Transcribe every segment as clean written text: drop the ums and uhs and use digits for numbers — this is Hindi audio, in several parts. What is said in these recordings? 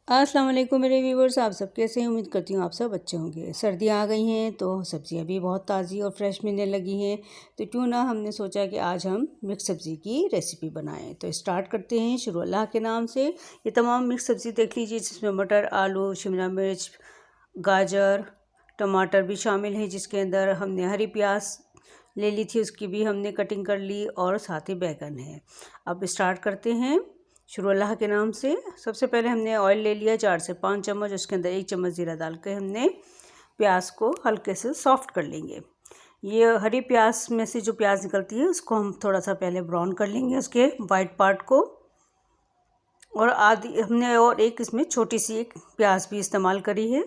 अस्सलाम वालेकुम मेरे व्यूवर्स, आप सब कैसे हैं। उम्मीद करती हूँ आप सब अच्छे होंगे। सर्दियाँ आ गई हैं तो सब्जियाँ भी बहुत ताज़ी और फ्रेश मिलने लगी हैं, तो क्यों ना हमने सोचा कि आज हम मिक्स सब्ज़ी की रेसिपी बनाएं। तो स्टार्ट करते हैं शुरू अल्लाह के नाम से। ये तमाम मिक्स सब्ज़ी देख लीजिए, जिसमें मटर, आलू, शिमला मिर्च, गाजर, टमाटर भी शामिल हैं, जिसके अंदर हमने हरी प्याज ले ली थी, उसकी भी हमने कटिंग कर ली, और साथ ही बैगन है। अब स्टार्ट करते हैं शुरू अल्लाह के नाम से। सबसे पहले हमने ऑयल ले लिया 4 से 5 चम्मच, उसके अंदर 1 चम्मच ज़ीरा डाल के हमने प्याज को हल्के से सॉफ्ट कर लेंगे। ये हरी प्याज में से जो प्याज निकलती है उसको हम थोड़ा सा पहले ब्राउन कर लेंगे, उसके वाइट पार्ट को। और आधी हमने और एक इसमें छोटी सी एक प्याज भी इस्तेमाल करी है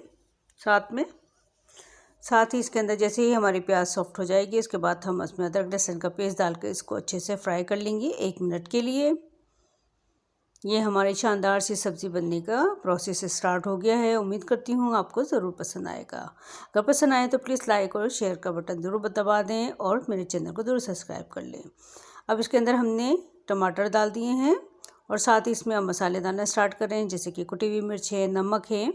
साथ ही इसके अंदर जैसे ही हमारी प्याज सॉफ्ट हो जाएगी, इसके बाद हम इसमें अदरक लहसुन का पेस्ट डाल के इसको अच्छे से फ्राई कर लेंगे 1 मिनट के लिए। ये हमारी शानदार सी सब्ज़ी बनने का प्रोसेस स्टार्ट हो गया है। उम्मीद करती हूँ आपको ज़रूर पसंद आएगा। अगर पसंद आए तो प्लीज़ लाइक और शेयर का बटन ज़रूर दबा दें और मेरे चैनल को ज़रूर सब्सक्राइब कर लें। अब इसके अंदर हमने टमाटर डाल दिए हैं और साथ ही इसमें अब मसाले डालना स्टार्ट करें, जैसे कि कुटी हुई मिर्च है, नमक है,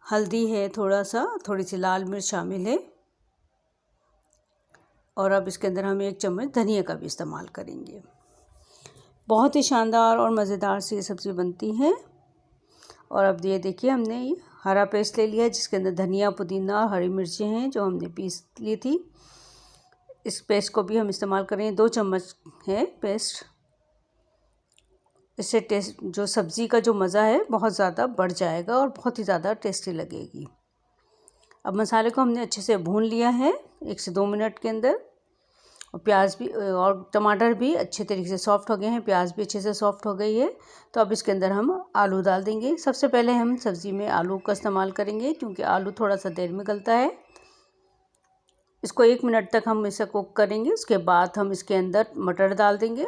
हल्दी है, थोड़ी सी लाल मिर्च शामिल है, और अब इसके अंदर हम 1 चम्मच धनिया का भी इस्तेमाल करेंगे। बहुत ही शानदार और मज़ेदार सी ये सब्ज़ी बनती है। और अब ये देखिए, हमने ये हरा पेस्ट ले लिया है, जिसके अंदर धनिया, पुदीना और हरी मिर्चें हैं जो हमने पीस ली थी। इस पेस्ट को भी हम इस्तेमाल करें, 2 चम्मच है पेस्ट। इससे टेस्ट जो सब्ज़ी का जो मज़ा है बहुत ज़्यादा बढ़ जाएगा और बहुत ही ज़्यादा टेस्टी लगेगी। अब मसाले को हमने अच्छे से भून लिया है 1 से 2 मिनट के अंदर, और प्याज भी और टमाटर भी अच्छे तरीके से सॉफ्ट हो गए हैं, प्याज भी अच्छे से सॉफ्ट हो गई है। तो अब इसके अंदर हम आलू डाल देंगे। सबसे पहले हम सब्ज़ी में आलू का इस्तेमाल करेंगे, क्योंकि आलू थोड़ा सा देर में गलता है। इसको 1 मिनट तक हम इसे कुक करेंगे। उसके बाद हम इसके अंदर मटर डाल देंगे।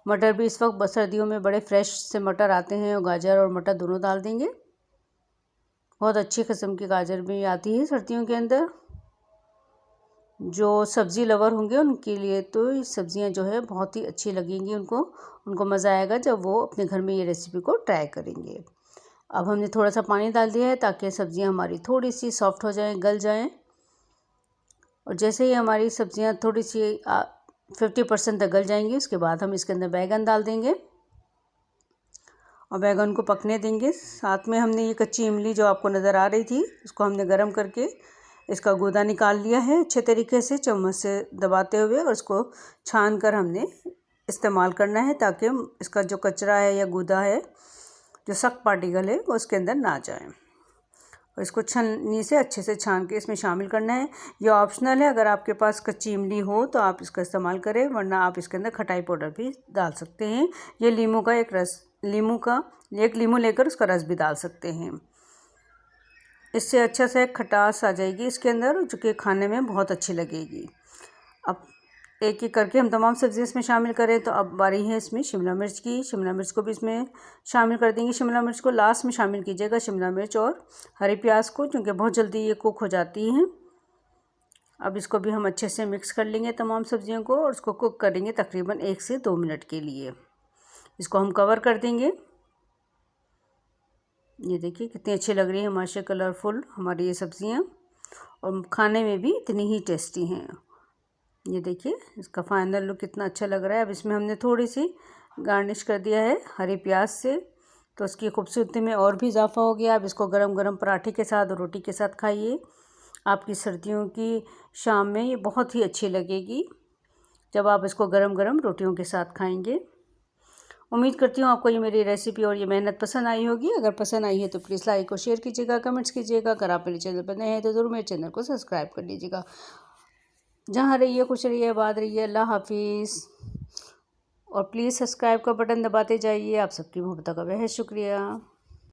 मटर भी इस वक्त सर्दियों में बड़े फ्रेश से मटर आते हैं, और गाजर और मटर दोनों डाल देंगे। बहुत अच्छी किस्म की गाजर भी आती है सर्दियों के अंदर। जो सब्ज़ी लवर होंगे उनके लिए तो ये सब्ज़ियाँ जो है बहुत ही अच्छी लगेंगी, उनको मज़ा आएगा जब वो अपने घर में ये रेसिपी को ट्राई करेंगे। अब हमने थोड़ा सा पानी डाल दिया है ताकि सब्ज़ियाँ हमारी थोड़ी सी सॉफ्ट हो जाएं, गल जाएं। और जैसे ही हमारी सब्ज़ियाँ थोड़ी सी 50% तक गल जाएंगी, उसके बाद हम इसके अंदर बैगन डाल देंगे और बैगन को पकने देंगे। साथ में हमने ये कच्ची इमली जो आपको नज़र आ रही थी, उसको हमने गर्म करके इसका गूदा निकाल लिया है अच्छे तरीके से चम्मच से दबाते हुए, और उसको छान कर हमने इस्तेमाल करना है, ताकि इसका जो कचरा है या गूदा है, जो सख्त पार्टिकल है, वो उसके अंदर ना जाए। और इसको छन्नी से अच्छे से छान के इसमें शामिल करना है। ये ऑप्शनल है, अगर आपके पास कच्ची इमली हो तो आप इसका इस्तेमाल करें, वरना आप इसके अंदर खटाई पाउडर भी डाल सकते हैं। ये एक लीमू लेकर उसका रस भी डाल सकते हैं। इससे अच्छा से खटास आ जाएगी इसके अंदर, जो कि खाने में बहुत अच्छी लगेगी। अब एक एक करके हम तमाम सब्ज़ी इसमें शामिल करें। तो अब बारी है इसमें शिमला मिर्च की। शिमला मिर्च को भी इसमें शामिल कर देंगे। शिमला मिर्च को लास्ट में शामिल कीजिएगा, शिमला मिर्च और हरी प्याज को, क्योंकि बहुत जल्दी ये कुक हो जाती हैं। अब इसको भी हम अच्छे से मिक्स कर लेंगे तमाम सब्ज़ियों को, और उसको कुक करेंगे तकरीबन 1 से 2 मिनट के लिए। इसको हम कवर कर देंगे। ये देखिए कितनी अच्छी लग रही है माशा, कलरफुल हमारी ये सब्ज़ियाँ, और खाने में भी इतनी ही टेस्टी हैं। ये देखिए इसका फाइनल लुक कितना अच्छा लग रहा है। अब इसमें हमने थोड़ी सी गार्निश कर दिया है हरी प्याज से, तो उसकी खूबसूरती में और भी इजाफा हो गया। अब इसको गरम गरम पराठे के साथ और रोटी के साथ खाइए। आपकी सर्दियों की शाम में ये बहुत ही अच्छी लगेगी जब आप इसको गरम गरम रोटियों के साथ खाएंगे। उम्मीद करती हूँ आपको ये मेरी रेसिपी और ये मेहनत पसंद आई होगी। अगर पसंद आई है तो प्लीज़ लाइक और शेयर कीजिएगा, कमेंट्स कीजिएगा। अगर आप मेरे चैनल पर नए हैं तो ज़रूर मेरे चैनल को सब्सक्राइब कर लीजिएगा। जहाँ रहिए खुश रहिए, आबाद रहिए। अल्लाह हाफिज़। और प्लीज़ सब्सक्राइब का बटन दबाते जाइए। आप सबकी मोहब्बत का बेहद शुक्रिया।